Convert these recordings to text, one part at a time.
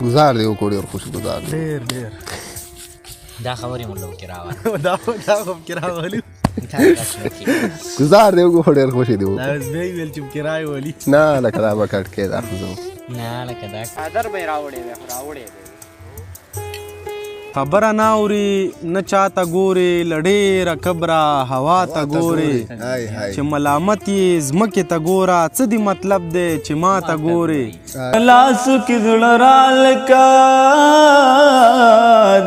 گزار دی وکړو ډېر خوش گزار دی ډېر دا خبرې مونږ له کې راوړل دا خو کې راغلي گزار دی وکړو ډېر خوشې دی دا اوس بیا یې ویل چې کرایه ولي نه لکه دا به کټ کې دا خو زه نه لکه دا څادر به یې راوړی وی خو راوړی دی خبره نه اوري نه چاته ګوري له ډېره کبره هوا ته ګوري چې ملامت یې ځمکې ته ګوره څه دې مطلب دی چې ما ته ګوري لاسو کې زړه رالکه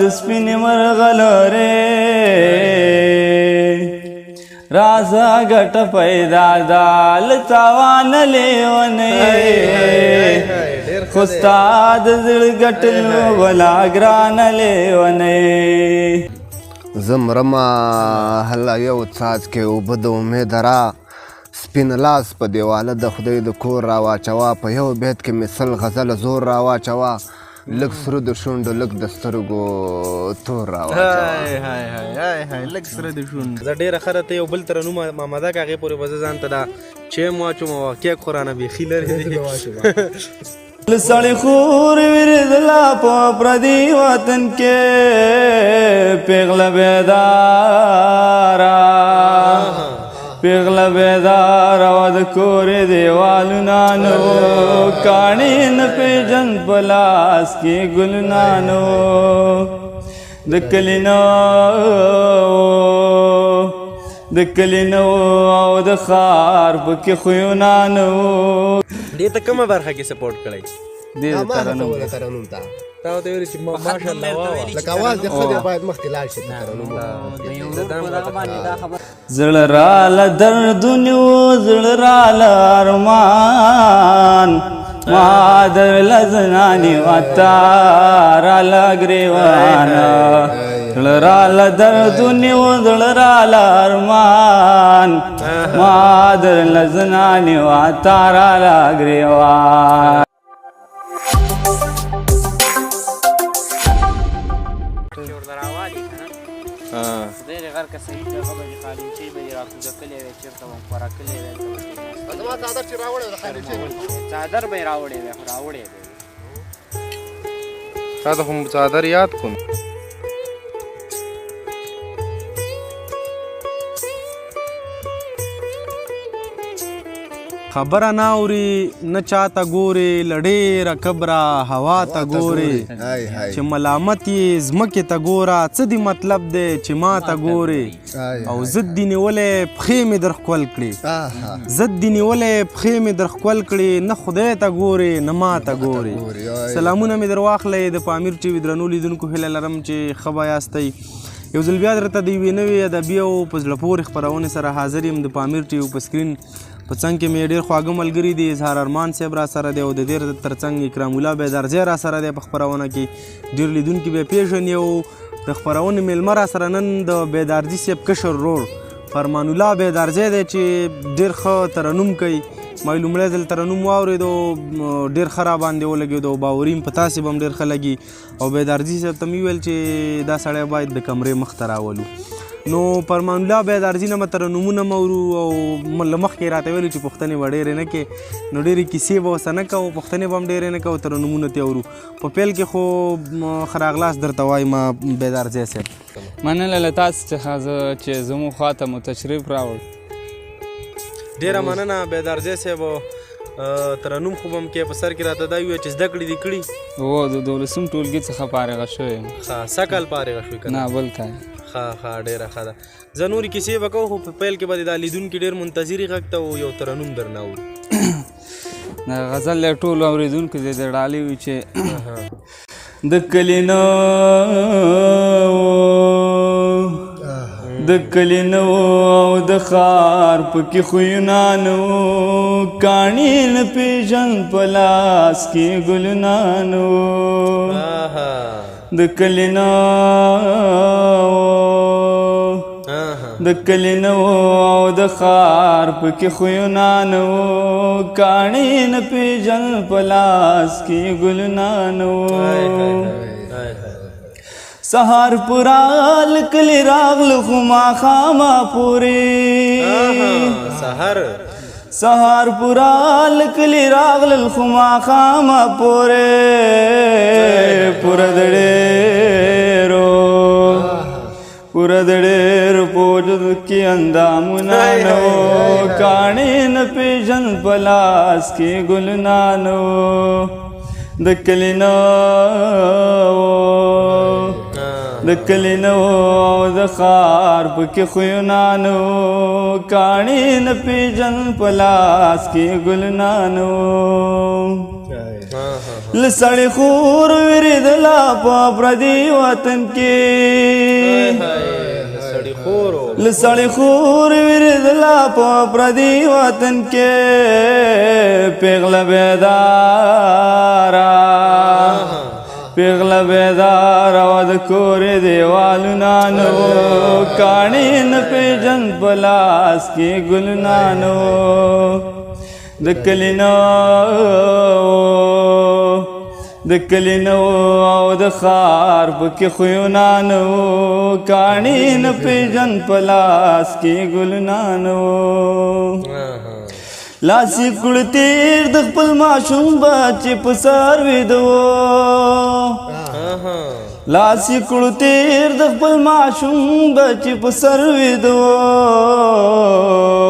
د سپینې مرغلرې رازه ګټه پیدا ده له تاوانه لیونۍ خو ستا د زړه ګټلو ولا ګرانه لیونۍ زه مرمه هله یو څاڅکې اوبه د امید را سپین لاس په دیواله د خدای د کور راواچوه په یو بیت کې مې سل غزله زور راواچوه لږ سره د شونډو لږ د سترګو تور راواچوه لږ سره د شونډو زه ډېره ښه راته یو بل ترنم مامده که هغې پورې به زه ځان ته دا چیم واچوم او کیک خو رانه بیخي لرې دی سړی خور وریدله په پردي وطن کې پیغله بیداره پیغله بیداره وه د کورې دیوالونه نو کاڼي نه پېژن په لاس کې ګلونه نو د کلي نه او د ښار پکې خویونه نو دې ته کومه برخه کې سپورټ کړی دې ترنم ته تا ورته ویلي چې ماشاءالله واه لکه اواز دې ښه دی باید مخکې لاړ شي زړه راله دردونه زړه راله ارمان ما درله زنانې وتا راله ګریوانه زړه راله دردونه زړه راله ارمان ما درله زنانې وتا راله ګریوانه خدای غر که صحیح دغه به دې خالنچۍ به دې راکوزه کړې وی چېرته به خوره کړې وی زما څادر چې راوړی د خالنچۍ څادر به یې راوړی وی خو راوړی دی تا ته خو څادر یاد کړم خبره نه اوري نه چاته ګوري له ډېره کبره هوا ته ګوري چې ملامت یې ځمکې ته ګوره څه دې مطلب دی چې ما ته ګوري او ضد دې نیولی پښې مې در ښکل کړي ضد دې نیولی پښې مې در ښکل کړي نه خدای ته ګوري نه ما ته ګوري سلامونه مې در واخلئ د پامیر ټي وي درنو لیدونکو هیله لرم چې ښه به یاستئ یو ځل بیا درته د یوې نوې ادبي او په زړه پورې خپرونې سره حاضر یم د پامیر ټي وي په سکرین په څنګ کې مې ډېر خواږه ملګري دي اظهار ارمان صاحب را سره دی او د دې تر څنګ اکرام الله بیدارزی را سره دی په خپرونه کې ډېر لیدونکي به پېژني او د خپرونې میلمه را سره نن د بیدارزي صاحب کشر ورور فرمان الله بیدارزی دی چې ډېر ښه ترنم کوي ما لومړی ځل ترنم واورېدو ډېر ښه راباندې ولګېدو او باوري په تاسې به هم ډېر ښه لګي او بیدارزي صاحب ته مې وویل چې دا سړی باید د کمرې مخ ته راولو نو فرمان الله بیدارزي نه به ترنمونه مورو او له مخکې راته ویلو چې پوښتنې به ډېرې نه کې نو ډېرې کیسې به ورسه نه کوو پوښتنې به هم ډېرې نه کوو ترنمونه ترې اورو په پیل کې خو ښه راغلاست درته وایم بیدارزی صاحب مننه له تاسو څخه زه چې زموږ خواته مو تشریف راوړ ډېره مننه بیدارزی صاحب ترنم خو به هم کې په سر کې راته دا وویل چې زده کړې دې کړي هو د 12 ټولګي څخه فارغه شوی یم ښه سږ کال فارغه شوې که نه بل کال ښه ډېره ښه ده زه نورې کیسې به کوم خو په پیل کې به دا لیدونکي ډېر منتظري غږ ته یو ترنم درنه اورو د غزل له ټولو اورېدونکو دې د ډالۍ وي چې د کلي نه د کلي نه او د ښار پکې خویونه نو کاڼي نه پېژن په لاس کې ګلونه نو د کلي نه او د ښار پکې خویونه نو کاڼي نه پېژن په لاس کې ګلونه نو سهار پرال کلی راغلو خو ماښامه پورې سهار پرال کلی راغلل خو ماښامه پورې پورا د ډېر په وجود کې اندامونه نو کاڼې نه پیژن په لاس کې ګلونه نو د کلي نه د کلي نه او د ښار پکې خویونه نو کاڼې نه پیژن په لاس کې ګلونه نو له سړي خور وېرېدله په پردي وطن کې له سړي خور وېرېدله په پردي وطن کې پېغله بیداره پېغله بیداره وه د کورې دیوالونه نو کاڼې نه پیژن په لاس کې ګلونه نو د کلي نه د کلي نه او د ښار پکې خویونه نو کاڼې نه پیژن په لاس کې ګلونه نو لاس یې کړ تېر د خپل ماشوم بچې په سر ویده و لاس یې کړ تېر د خپل ماشوم بچې په سر ویده و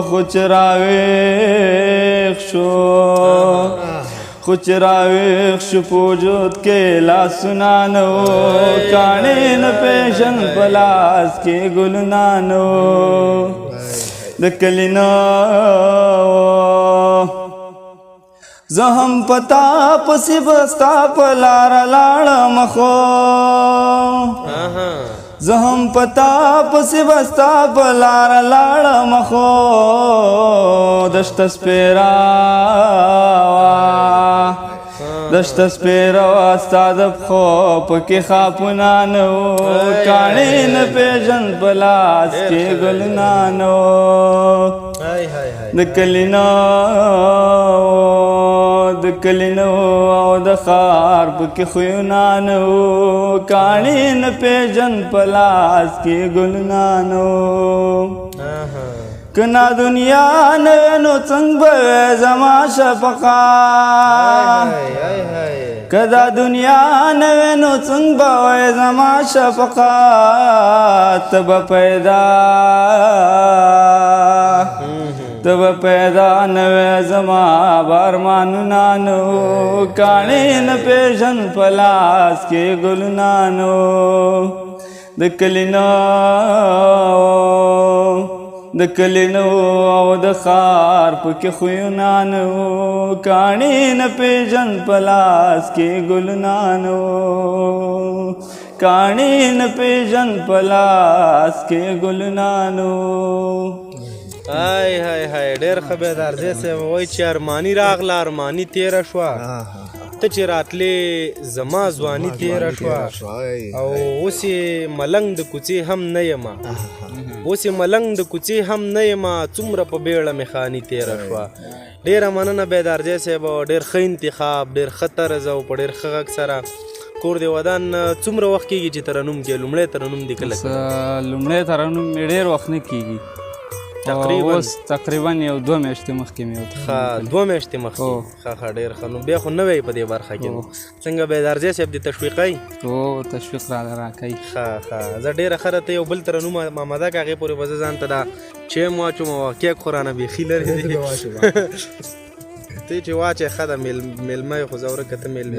خو چې راویښ شو خو چې راویښ شو په وجود کې لاسونه نه و کاڼې نه پیژن په لاس کې ګلونه نه و د کلي نه زه هم پتا پسې به ستا په لاره لاړم خو زه هم پتا پسې به ستا په لاره لاړم خو دشته سپېره وه دشته سپېره وه ستا د پښو پکې خاپونه نه و کاڼې نه پیژن په لاس کې ګلونه نه و د کلي نه د کلي نه او د ښار پکې خویونه نه و کاڼې نه پیژن په لاس کې ګلونه نه و که نا دنیا نه وی نو څنګه به وی زما شفقه که دا دنیا نه وی نو څنګه به وی زما شفقه ته به پیدا ته به پیدا نه وی زما به ارمانونه نه و کاڼې نه پیژن په لاس کې ګلونه نه و د کلي نه د کلي نه او د ښار پکې خویونه نه و کاڼې نه پیژن په لاس کې ګلونه نه و کاڼې نه پیژن په لاس کې ګلونه نه و هاي هاي هاي ډېر ښه بیدار دی صاحب وایي چې ارماني راغله ارماني تېره شوه ته چې راتلې زما ځواني تېره شوه او اوس یې ملنګ د کوڅې هم نه یمه اوس یې ملنګ د کوڅې هم نه یمه څومره په بیړه مې خاني تېره شوه ډېره مننه بیدارجی صاحب ډېر ښه انتخاب ډېر ښه طرز او په ډېر ښه غږ سره کور د ودان څومره وخت کېږي چې ترنم کې لومړی ترنم دې کله لومړی ترنم مې ډېر وخت نه کېږي تقریبا یو 2 میاشتې مخکې مې وکړ 2 میاشتې مخکې ښه ښه ډېر ښه نو بیا خو نه وی په دې برخه کې څنګه بیدارجی صاحب دې تشویقوي تشویق راکوي ښه ښه زه ډېره ښه راته یو بل ترنم مامده که هغې پورې به زه ځان ته دا چیم واچوم او کیک خو رانه بیخي لرې دی ته چې واچې ښه ده میلمه یې خو زه ورکه ته میلمه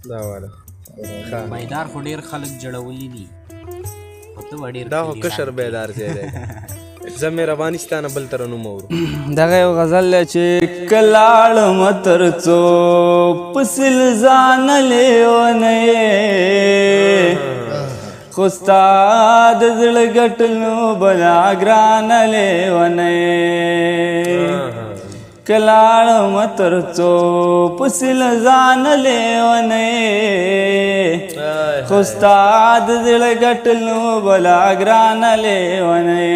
دا واله بیدار خو ډېر خلک جړولي دي دا خو کشر بیدار ځای دی زه مهرباني ستا نه بل ترنم اورو دغه یو غزل دی چې که لاړم تر څو په سلزان لیونی خو ستا د زړه ګټلو بلا ګرانه لیونی که لاړم تر څو په سلزان لیونی خو ستا د زړه ګټلو بلا ګرانه لیونی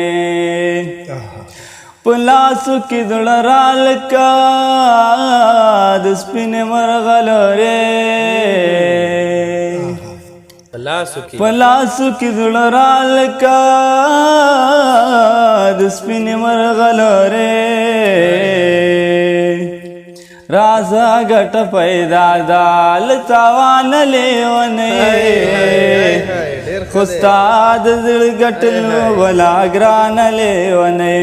په لاسو کې زړه رالکه د سپینې مرغلرې په لاسو کې زړه رالکه د سپینې مرغلرې رازه ګټه پیدا دال تاوان لیونی خوستاد زړه ګټلو ولا ګران لیونی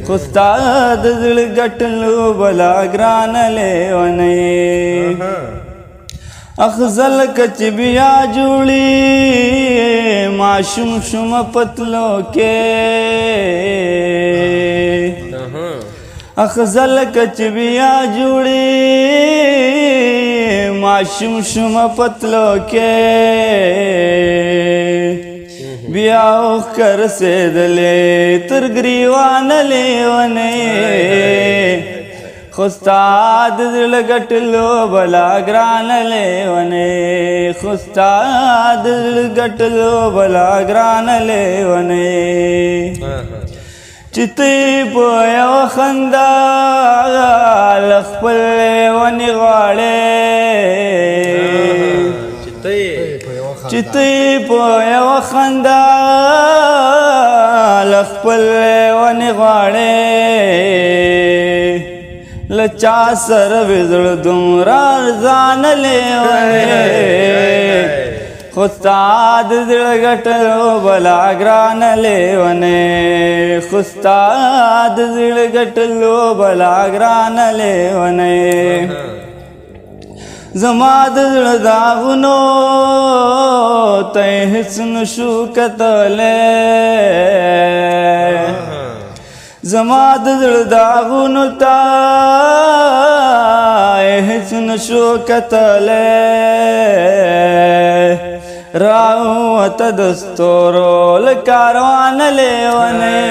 خوستاد زړه ګټلو ولا ګران لیونی اخزل کچ بیا جوړی معشوم شوم پتلو کې اخزل کچ بیا جوړی معشوم شوم پتلو کې بیا کر سیدلې تر گریوان لیونی خوستاد زړه ګټلو بلا ګران لیونی خوستاد زړه ګټلو بلا ګران لیونی چتی په یو خندا لخپل لیونی غواړې چتی په یو خندا لخپل لیونی غواړې لچا سر وزړ دومره ارزان لیونی خوستاد زړه ګټلو بلا ګران لیونی خوستاد زړه ګټلو بلا ګران لیونی زما د زړه داغونو ته هیڅ نشو کتلی زما د زړه داغونو ته هیڅ نشو کتلی راوته د ستورو له کاروان لیونی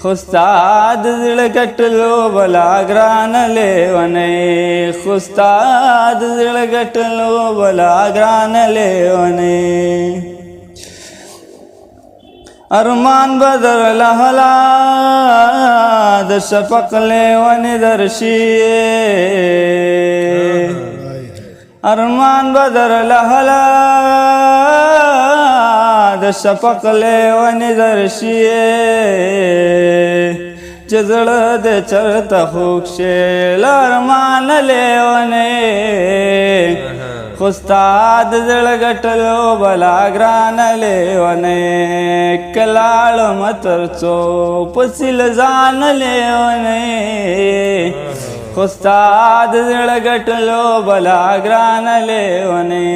خوستاد زړه ګټلو بلا ګران لیونی خوستاد زړه ګټلو بلا ګران لیونی ارمان بدر لهلا د شفق لیونی درشی ارمان بدر لهلا د شفق لیونی درشی چې زړه د چرته خوږ شي ارمان لیونی خوستاد زړه ګټلو بلا ګران لیونی کلاړم تر څو پسیل ځان لیونی خوستاد زړه ګټلو بلا ګران لیونی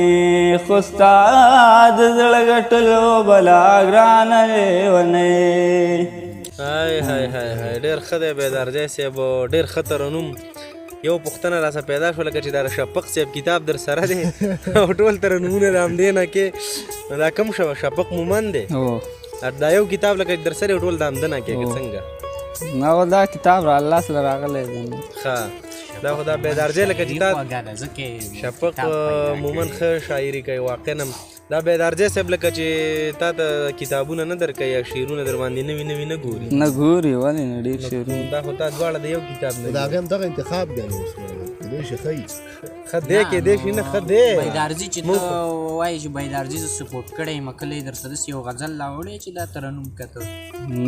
خوستاد زړه ګټلو بلا ګران لیونی هاي هاي هاي هاي ډېر ښه دی بیدارجی صاحب ډېر ښه ترنم یو پوښتنه راسه پیدا شوله که چې دا شفق صاحب کتاب در سره دی او ټول ترنمونه د همدې نه کې دا کوم شفق مومند دی دا یو کتاب لکه در سره ټول د همده نه کې که څنګه نو دا کتاب را الله سره راغلی دی ښه دا خو دا بیدارجی لکه چې دا شفق مومند ښه شاعري کوي واقعا دا بیدارجی صاحب لکه چې تا ته کتابونه نه درکوي یا شعرونه در باندې نوي نوي نه ګوري نه ګوري ولې نه ډېر شعرونه دا خو تا دواړه د یو کتاب نه د هغې هم دغه انتخاب دی نو کېدای شي ښه وي ښه دی کېدای شي نه ښه دی بیدارجي چې ته وایې چې بیدارجي زه سپورټ کړی یم کله یې درته داسې یو غزل راوړی چې دا ترنم کته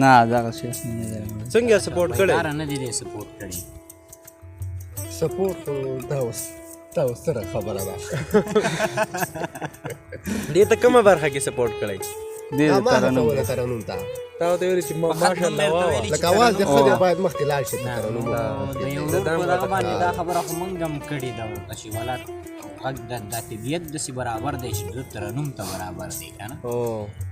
نه دغه شی نه دی څنګه سپورټ کړی نه دی دی سپورټ کړی سپورټ دا اوس ستره خبره ده دې ته کومه برخه کې سپورټ کړی دې ترنم ته تا ورته ویلي چې ماشاءالله واه لکه اواز دې ښه دی باید مخکې لاړ شي ترنم د یو ورور په دغه باندې دا خبره خو موږ هم کړې ده چې ولات غږ د طبیعت داسې برابر دی چې د ترنم ته برابر دی که نه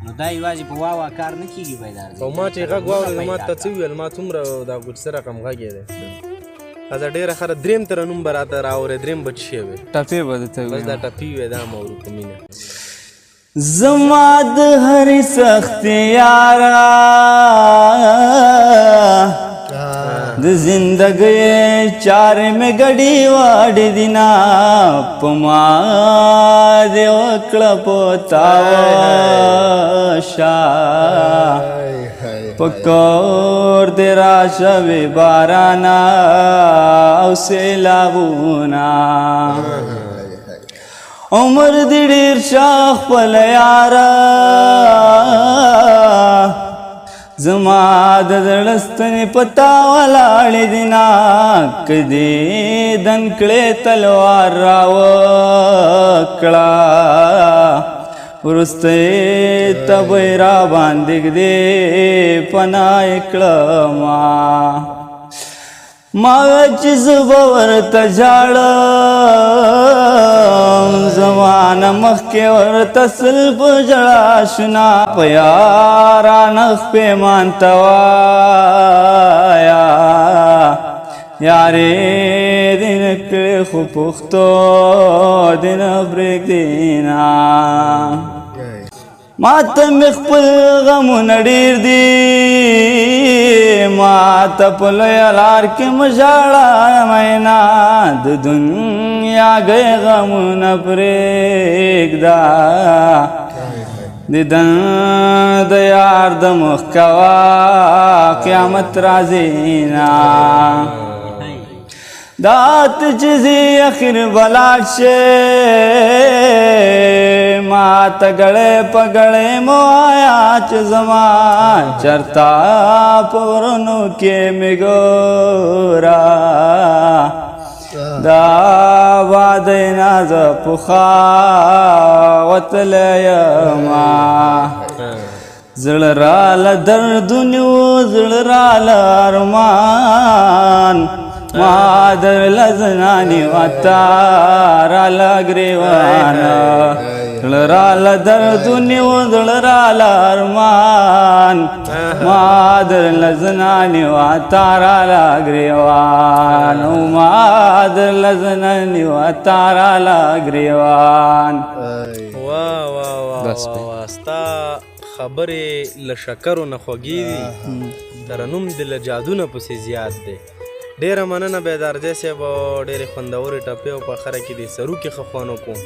نو دا یوازې په واوا کار نه کېږي بیدار او ما چې غږ واورېد ما ته څه وویل ما څومره دا څه رقم غږ یې دی دا ډېره ښه درېم ترنم به راته راوړې درېم به څه شی وې ټپې به درته بس دا ټپي وې دا مه ورو په مینه زما د هرې سختې یاره د زندګۍ چارې مې ګډې واډې دینا په ما دې وکړه پوتاوشه په کور دې راشه وې بارانا او سیلابونه عمر دې ډېر شه خپل یاره زما د زړه ستنې په تا ولاړې دي ناک دې دن کړې تلوار راوکړه وروسته یې تبۍ را باندې ږدې پناه یې کړمه ما چې زه به ورته ژاړم زمانه مخکې ورته سل په ژړا شنا په یارانه پیمان ته وایه یارې دې نه کړې خو پښتو دې نه پرېږدي ما ته مې خپل غمونه ډېر دي ما ته په لویه لار کې مه ژاړه مینا د دنیا ګی غمونه پرېږده دیدن د یار د مخ کوه قیامت راځي نه دا ته چې ځې اخر به لاړ شې ما ته ګړی په ګړی مه وایه چې زما چرته په غرونو کې مې ګوره دا وعده ناز پخوا وتلی یما زړه راله دردونو زړه راله ارمان ما در لزنانی و تارا لگریوانا دلرالا دردونی و دلرالا ارمان ما در لزنانی و تارا لگریوان ما در لزنانی و تارا لگریوان واه واه واه ستا خبرې له شکرو نه خوږې دي ترنم د له جادو نه پسې زیات دی ډیره مننه بیدارجی صاحب ډیرې خوندورې ټپې او په اخره کې د سروکې ښه خوند وکړو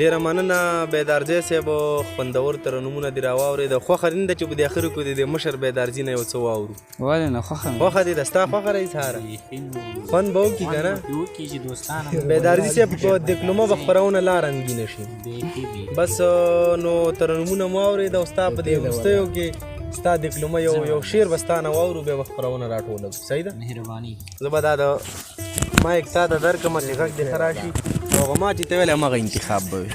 ډیره مننه بیدارجی صاحب خوندور ترنمونه دې راواورېده خوښه دې نه ده چې په دې اخرو کې د مشر بیدارجي نه یو څه واورو ولې نه خوښه خوښه دې ده ستا خوښه رئیس هاره خوند به وکړي که نه بیدارجي صاحب په دیپلومه به خپرونه لا رنګینه شي بس نو ترنمونه مو واورېده او ستا په دې وروستیو کې ستا دیپلومه یو شعر به ستا نه واورو بیا به خپرونه راټوله صحیح ده مهرباني زه به دا د مایک تا ته درکړم چې غږ دې ښه راشي او هغه ما چې ته ویلی همغه انتخاب به وي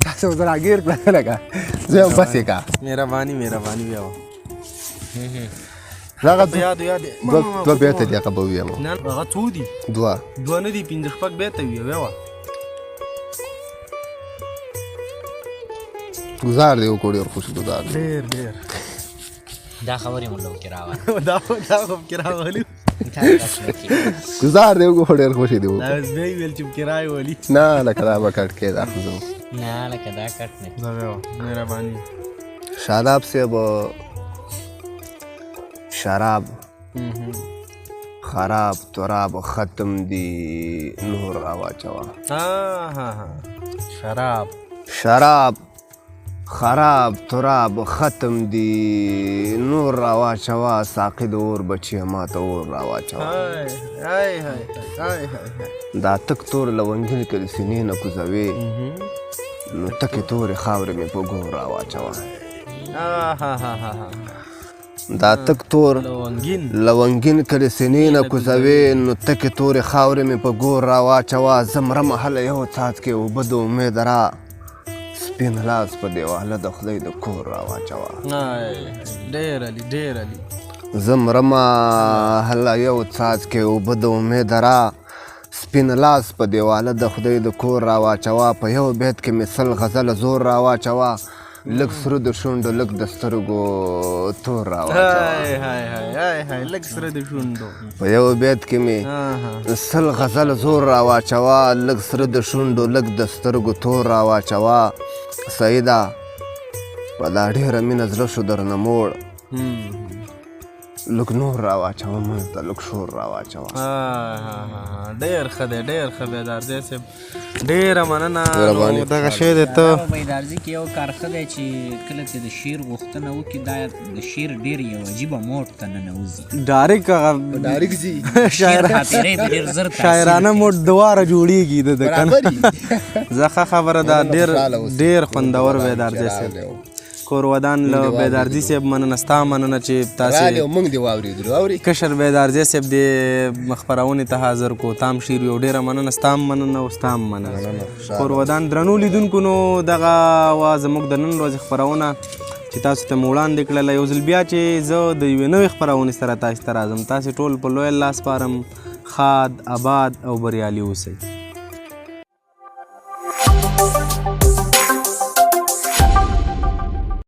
تاسو اوس راګیر کړه لکه زه هم بسې کا مهرباني بیا وه دغه یاد دوه بیته دي هغه به ووایم نه هغه څو دي دوه نه دي پنځه شپږ بیته وي ویوه گزار دی وکړو ډېر خوش گزار دی ډېر دا خبرې مو لو کې راوړه دا خو کې راغلي گزار دی وکړو ډېر خوشې دی دا اوس بیا یې ویل چې کرایه ولي نه لکه دا به کټ کې دا خو نه لکه دا کټ نه دا ویوه مهرباني شاداب صاحب شراب خراب تراب ختم دی نور راواچوه شراب خراب تراب ختم دی نور راواچوه ساقي د اور بچی ما ته اور راواچوه دا تک تور لونګین کې د سینې نه کوزوي نو تکې تورې خاورې مې په ګور راواچوه دا تک تور لونګین کې د سینې نه کوزوي نو تکې تورې خاورې مې په ګور راواچوه زه مرم هله یو څاڅکې اوبه د امید را سپین لاس په دیواله د خدای د کور راواچوه ډېر علي زه مرم هله یو څاڅکې اوبه د امید را سپین لاس په دیواله د خدای د کور راواچوه په یو بیت کې مې سل غزله زور راواچوه لږ سره د شونډو لږ د سترګو تور راواچوه لږ سره د شونډو په یو بیت کې مې سل غزله زور راواچوه لږ سره د شونډو لږ د سترګو تور راواچوه سعیده په دا ډېره مینه زړه شو درنه موړ لږ نور راواچوه منځ ته لږ شور راواچوه ډېر ښه دی بیدارجی صاحب ډېره مننه دغه شی دی ته بیدارجي کې یو کار ښه دی چې کله چې د شعر غوښتنه وکړي دا د شعر ډېر یو عجیبه موډ ته ننوځي ډایرکټ ځي شاعرانه موډ دواره جوړیږي د کنه زه ښه خبره ده ډېر خوندور بیدارجی صاحب کور ودان له بیدارځي صاحب مننه ستا مننه چې تاسې راغلی او موږ دې واورېدلو اورې کشر بیدارځي صاحب دې خپرونې ته حاضر کو تام شیر یو ډېره مننه ستا هم مننه او ستا هم مننه کور ودان درنو لیدونکو نو دغه وه زموږ د نن ورځې خپرونه چې تاسو ته مې وړاندې کړله یو ځل بیا چې زه د یوې نوې خپرونې سره تاسو ته راځم تاسې ټول په لوی الله سپارم ښاد آباد او بریالي اوسئ